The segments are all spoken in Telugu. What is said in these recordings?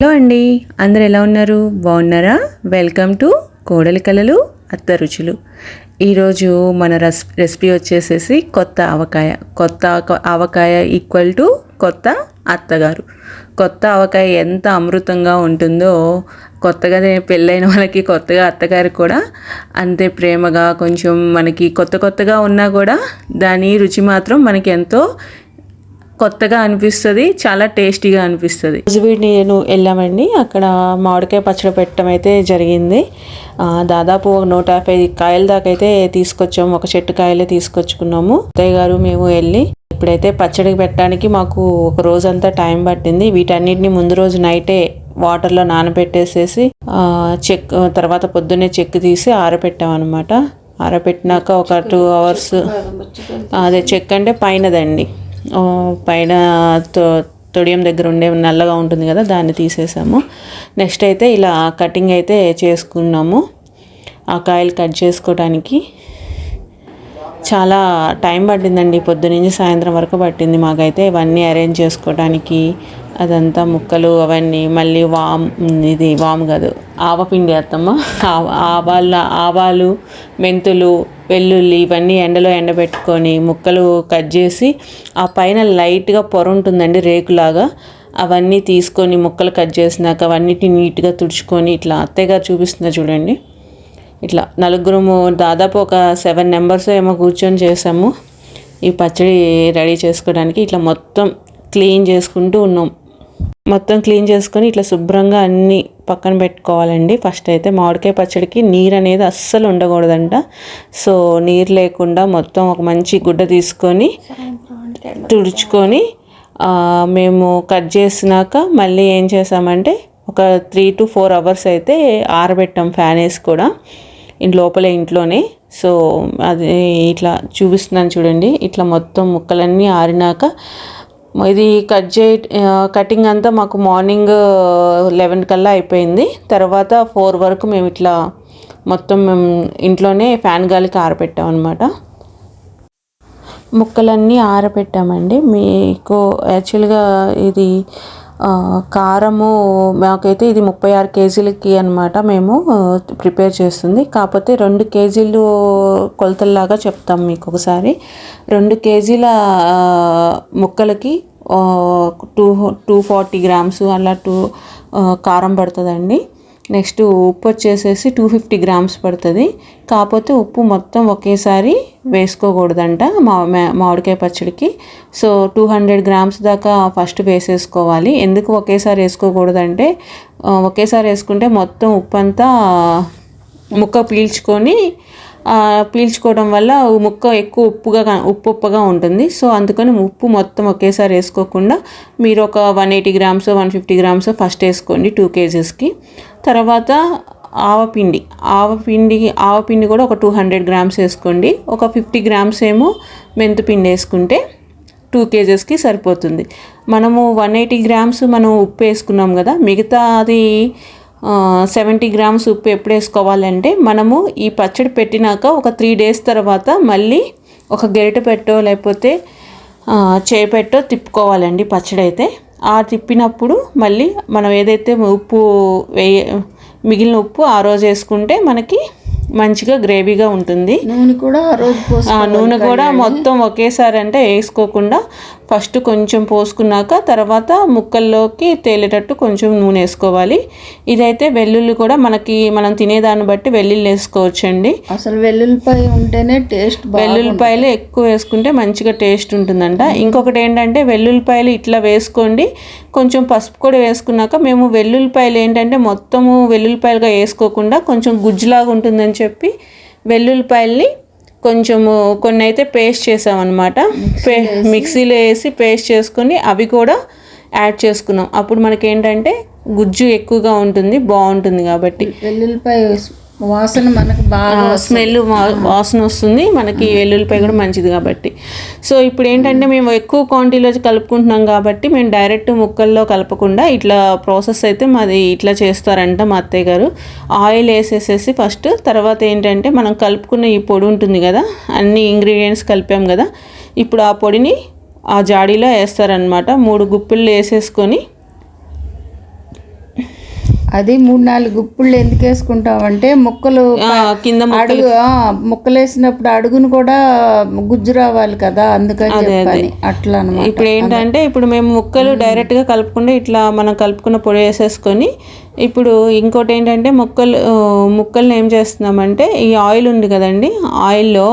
హలో అండి, అందరు ఎలా ఉన్నారు? బాగున్నారా? వెల్కమ్ టు కోడలి కలలు అత్త రుచులు. ఈరోజు మన రెసిపీ వచ్చేసేసి కొత్త ఆవకాయ. ఆవకాయ ఈక్వల్ టు కొత్త అత్తగారు. కొత్త ఆవకాయ ఎంత అమృతంగా ఉంటుందో, కొత్తగా పెళ్ళైన వాళ్ళకి కొత్తగా అత్తగారు కూడా అంతే ప్రేమగా, కొంచెం మనకి కొత్తగా ఉన్నా కూడా దాని రుచి మాత్రం మనకి ఎంతో కొత్తగా అనిపిస్తుంది, చాలా టేస్టీగా అనిపిస్తుంది. నేను వెళ్ళామండి, అక్కడ మామిడికాయ పచ్చడి పెట్టడం అయితే జరిగింది. దాదాపు 150 కాయల దాకా అయితే తీసుకొచ్చాము. ఒక చెట్టు కాయలే తీసుకొచ్చుకున్నాము. అత్తయ్య గారు మేము వెళ్ళి ఇప్పుడైతే పచ్చడికి పెట్టడానికి మాకు ఒక రోజంతా టైం పట్టింది. వీటన్నిటిని ముందు రోజు నైటే వాటర్లో నానబెట్టేసేసి తర్వాత పొద్దున్నే చెక్కు తీసి ఆరబెట్టామన్నమాట. ఆరబెట్టినాక ఒక 2 hours, అదే చెక్ అంటే పైనదండి, పైన తొడియం దగ్గర ఉండే నల్లగా ఉంటుంది కదా, దాన్ని తీసేసాము. నెక్స్ట్ అయితే ఇలా కటింగ్ అయితే చేసుకున్నాము. ఆ కాయలు కట్ చేసుకోవడానికి చాలా టైం పట్టిందండి, పొద్దునుంచి సాయంత్రం వరకు పట్టింది మాకైతే ఇవన్నీ అరేంజ్ చేసుకోవడానికి. అదంతా ముక్కలు అవన్నీ, మళ్ళీ వాము కాదు, ఆవపిండి వేస్తాము. ఆవాలు, మెంతులు, వెల్లుల్లి ఇవన్నీ ఎండలో ఎండబెట్టుకొని ముక్కలు కట్ చేసి, ఆ పైన లైట్గా పొర ఉంటుందండి రేకులాగా, అవన్నీ తీసుకొని ముక్కలు కట్ చేసినాక అవన్నిటిని నీట్గా తుడుచుకొని, ఇట్లా అత్తయ్య గారు చూపిస్తున్నారు చూడండి, ఇట్లా నలుగురము దాదాపు ఒక 7 members ఏమో కూర్చొని చేసాము ఈ పచ్చడి రెడీ చేసుకోవడానికి. ఇట్లా మొత్తం క్లీన్ చేసుకుంటూ ఉన్నాం. మొత్తం క్లీన్ చేసుకొని ఇట్లా శుభ్రంగా అన్నీ పక్కన పెట్టుకోవాలండి. ఫస్ట్ అయితే మామిడికాయ పచ్చడికి నీరు అనేది అస్సలు ఉండకూడదంట. సో నీరు లేకుండా మొత్తం ఒక మంచి గుడ్డ తీసుకొని తుడుచుకొని మేము కట్ చేసినాక మళ్ళీ ఏం చేసామంటే ఒక 3 to 4 hours అయితే ఆరబెట్టాం, ఫ్యాన్ వేసి కూడా ఇంట్లోనే. సో అది ఇట్లా చూపిస్తున్నాను చూడండి. ఇట్లా మొత్తం ముక్కలన్నీ ఆరినాక ఇది కటింగ్ అంతా మాకు మార్నింగ్ 11 కల్లా అయిపోయింది. తర్వాత 4 వరకు మేము ఇట్లా మొత్తం ఇంట్లోనే ఫ్యాన్ గాలికి ఆరబెట్టాం అనమాట. ముక్కలన్నీ ఆరబెట్టామండి. మీకు యాక్చువల్గా ఇది కారము మాకైతే ఇది 36 kgs అనమాట మేము ప్రిపేర్ చేస్తుంది. కాకపోతే 2 kgs కొలతల్లాగా చెప్తాం మీకు ఒకసారి. 2 kgs ముక్కలకి 240 grams అలా కారం పడుతుందండి. నెక్స్ట్ ఉప్పు వచ్చేసేసి 250 grams పడుతుంది. కాకపోతే ఉప్పు మొత్తం ఒకేసారి వేసుకోకూడదంట మామిడికాయ పచ్చడికి. సో 200 grams దాకా ఫస్ట్ వేసేసుకోవాలి. ఎందుకు ఒకేసారి వేసుకోకూడదంటే, ఒకేసారి వేసుకుంటే మొత్తం ఉప్పు అంతా ముక్క పీల్చుకోవడం వల్ల ముక్క ఎక్కువ ఉప్పుగా ఉంటుంది. సో అందుకని ఉప్పు మొత్తం ఒకేసారి వేసుకోకుండా మీరు ఒక 180 grams 150 grams ఫస్ట్ వేసుకోండి 2 kgsకి. తర్వాత ఆవపిండి కూడా ఒక 200 grams వేసుకోండి. ఒక 50 grams ఏమో మెంతిపిండి వేసుకుంటే 2 kgsకి సరిపోతుంది. మనము 180 grams మనం ఉప్పు వేసుకున్నాం కదా, మిగతా అది 70 grams ఉప్పు ఎప్పుడు వేసుకోవాలంటే, మనము ఈ పచ్చడి పెట్టినాక ఒక 3 days తర్వాత మళ్ళీ ఒక గరిటె పెట్టో లేకపోతే చేపెట్టో తిప్పుకోవాలండి పచ్చడి అయితే. ఆ తిప్పినప్పుడు మళ్ళీ మనం ఏదైతే మిగిలిన ఉప్పు ఆ రోజు వేసుకుంటే మనకి మంచిగా గ్రేవీగా ఉంటుంది. నూనె కూడా మొత్తం ఒకేసారి అంటే వేసుకోకుండా ఫస్ట్ కొంచెం పోసుకున్నాక తర్వాత ముక్కల్లోకి తేలేటట్టు కొంచెం నూనె వేసుకోవాలి. ఇదైతే వెల్లుల్లి కూడా మనం తినేదాన్ని బట్టి వెల్లుల్లి వేసుకోవచ్చండి. అసలు వెల్లుల్లిపాయ ఉంటేనే టేస్ట్, వెల్లుల్లిపాయలు ఎక్కువ వేసుకుంటే మంచిగా టేస్ట్ ఉంటుందంట. ఇంకొకటి ఏంటంటే వెల్లుల్లిపాయలు ఇట్లా వేసుకోండి. కొంచెం పసుపు కూడా వేసుకున్నాక, మేము వెల్లుల్లిపాయలు ఏంటంటే మొత్తము వెల్లుల్లిపాయలుగా వేసుకోకుండా కొంచెం గుజ్జులాగా ఉంటుందని చెప్పి వెల్లుల్లిపాయల్ని కొన్ని అయితే పేస్ట్ చేసామన్నమాట. మిక్సీలో వేసి పేస్ట్ చేసుకొని అవి కూడా యాడ్ చేసుకున్నాం. అప్పుడు మనకి ఏంటంటే గుజ్జు ఎక్కువగా ఉంటుంది, బాగుంటుంది. కాబట్టి వెల్లుల్లిపాయ వాసన మనకు బాగా స్మెల్ వాసన వస్తుంది మనకి, వెల్లుల్లిపాయ కూడా మంచిది కాబట్టి. సో ఇప్పుడు ఏంటంటే మేము ఎక్కువ క్వాంటిటీలో కలుపుకుంటున్నాం కాబట్టి మేము డైరెక్ట్ ముక్కల్లో కలపకుండా ఇట్లా ప్రాసెస్ అయితే మాది ఇట్లా చేస్తారంట మా అత్తయ్య గారు. ఆయిల్ వేసేసేసి ఫస్ట్, తర్వాత ఏంటంటే మనం కలుపుకున్న ఈ పొడి ఉంటుంది కదా, అన్ని ఇంగ్రీడియంట్స్ కలిపాం కదా, ఇప్పుడు ఆ పొడిని ఆ జాడీలో వేస్తారనమాట. 3 గుప్పిళ్ళు వేసేసుకొని అది 3-4 గుప్పుళ్ళు ఎందుకు వేసుకుంటామంటే ముక్కలు కింద అడుగు ముక్కలు వేసినప్పుడు అడుగును కూడా గుజ్జు రావాలి కదా, అందుకని చెప్పని అట్లా అనమాట. ఇప్పుడు ఏంటంటే ఇప్పుడు మేము ముక్కలు డైరెక్ట్గా కలుపుకుండా ఇట్లా మనం కలుపుకున్న పొడి వేసేసుకొని, ఇప్పుడు ఇంకోటి ఏంటంటే ముక్కల్ని ఏం చేస్తున్నామంటే ఈ ఆయిల్ ఉంది కదండి, ఆయిల్లో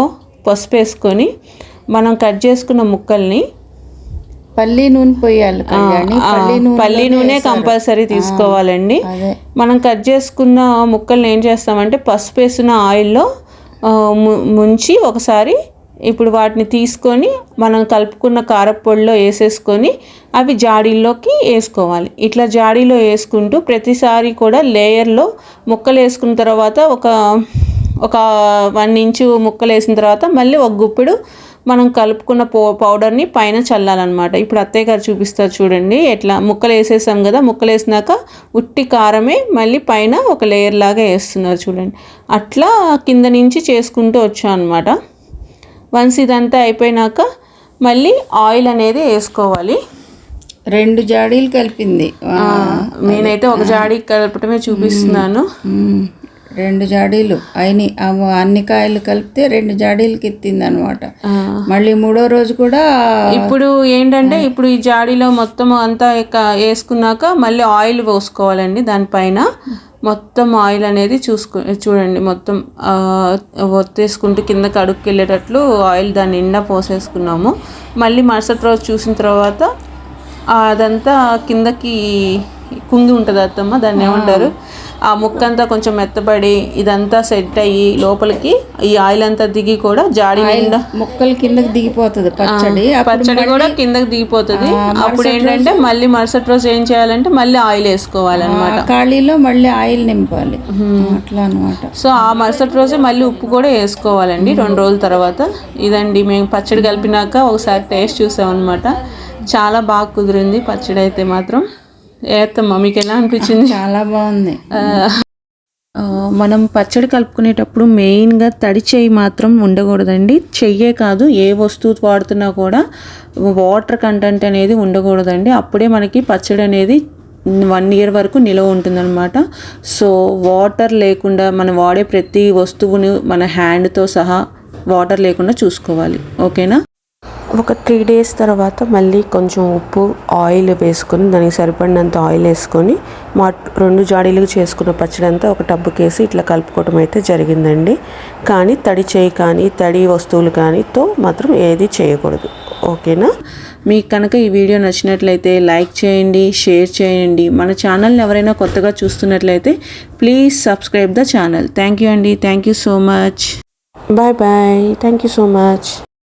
పసుపు వేసుకొని మనం కట్ చేసుకున్న ముక్కల్ని పల్లి నూనె పోయాలి కళ్యాణి, పల్లి నూనె కంపల్సరీ తీసుకోవాలండి. మనం కట్ చేసుకున్న ముక్కల్ని ఏం చేస్తామంటే పసుపు వేసిన ఆయిల్లో ముంచి ఒకసారి ఇప్పుడు వాటిని తీసుకొని మనం కలుపుకున్న కారపొడిలో వేసేసుకొని అవి జాడీల్లోకి వేసుకోవాలి. ఇట్లా జాడీలో వేసుకుంటూ ప్రతిసారి కూడా లేయర్లో ముక్కలు వేసుకున్న తర్వాత ఒక 1 ఇంచు ముక్కలు వేసిన తర్వాత మళ్ళీ ఒక గుప్పెడు మనం కలుపుకున్న పౌడర్ని పైన చల్లాలన్నమాట. ఇప్పుడు అత్తయ్య గారు చూపిస్తారు చూడండి, ఎట్లా ముక్కలు వేసేసాం కదా, ముక్కలు వేసినాక ఉట్టి కారమే మళ్ళీ పైన ఒక లేయర్ లాగా వేస్తున్నారు చూడండి. అట్లా కింద నుంచి చేసుకుంటూ వచ్చాం అనమాట. వన్స్ ఇదంతా అయిపోయినాక మళ్ళీ ఆయిల్ అనేది వేసుకోవాలి. 2 జాడీలు కలిపింది, నేనైతే ఒక జాడీ కలపటమే చూపిస్తున్నాను. 2 జాడీలు అయినాయి, అన్ని కాయలు కలిపితే 2 జాడీలకి ఎత్తింది అనమాట. మళ్ళీ 3వ రోజు కూడా ఇప్పుడు ఏంటంటే ఇప్పుడు ఈ జాడీలో మొత్తం అంతా వేసుకున్నాక మళ్ళీ ఆయిల్ పోసుకోవాలండి. దానిపైన మొత్తం ఆయిల్ అనేది చూడండి, మొత్తం ఒత్తేసుకుంటూ కిందకి అడుగుకి వెళ్ళేటట్లు ఆయిల్ దాని నిండా పోసేసుకున్నాము. మళ్ళీ మరుసటి రోజు చూసిన తర్వాత అదంతా కిందకి కుంగి ఉంటుంది అత్తమ్మ, దాన్ని ఏమంటారు, ఆ ముక్క అంతా కొంచెం మెత్తబడి ఇదంతా సెట్ అయ్యి లోపలికి ఈ ఆయిల్ అంతా దిగి కూడా జాడీ నిండా ముక్కలు కిందకి దిగిపోతుంది, పచ్చడి కూడా కిందకి దిగిపోతుంది. అప్పుడు ఏంటంటే మళ్ళీ మరుసటి రోజు ఏం చేయాలంటే మళ్ళీ ఆయిల్ వేసుకోవాలన్నమాట, ఖాళీలో మళ్ళీ ఆయిల్ నింపాలి అట్లా అనమాట. సో ఆ మరుసటి రోజే మళ్ళీ ఉప్పు కూడా వేసుకోవాలండి 2 రోజుల తర్వాత. ఇదండి మేము పచ్చడి కలిపినాక ఒకసారి టేస్ట్ చూసామన్నమాట. చాలా బాగా కుదిరింది పచ్చడి అయితే మాత్రం. ఏత్తమ్మా మీకు ఎలా అనిపించింది? చాలా బాగుంది. మనం పచ్చడి కలుపుకునేటప్పుడు మెయిన్గా తడి చెయ్యి మాత్రం ఉండకూడదండి. చెయ్యే కాదు, ఏ వస్తువు వాడుతున్నా కూడా వాటర్ కంటెంట్ అనేది ఉండకూడదండి. అప్పుడే మనకి పచ్చడి అనేది 1 year వరకు నిలవ ఉంటుందన్నమాట. సో వాటర్ లేకుండా మనం వాడే ప్రతి వస్తువును మన హ్యాండ్తో సహా వాటర్ లేకుండా చూసుకోవాలి, ఓకేనా. ఒక 3 days తర్వాత మళ్ళీ కొంచెం ఉప్పు ఆయిల్ వేసుకొని దానికి సరిపడినంత ఆయిల్ వేసుకొని 2 జాడీలకు చేసుకున్న పచ్చడి అంతా ఒక టబ్బుకి వేసి ఇట్లా కలుపుకోవడం అయితే జరిగిందండి. కానీ తడి చేయి కానీ తడి వస్తువులు కానీతో మాత్రం ఏది చేయకూడదు, ఓకేనా. మీకు కనుక ఈ వీడియో నచ్చినట్లయితే లైక్ చేయండి, షేర్ చేయండి. మన ఛానల్ని ఎవరైనా కొత్తగా చూస్తున్నట్లయితే please subscribe the channel. Thank you అండి, thank you so much. Bye bye, thank you so much.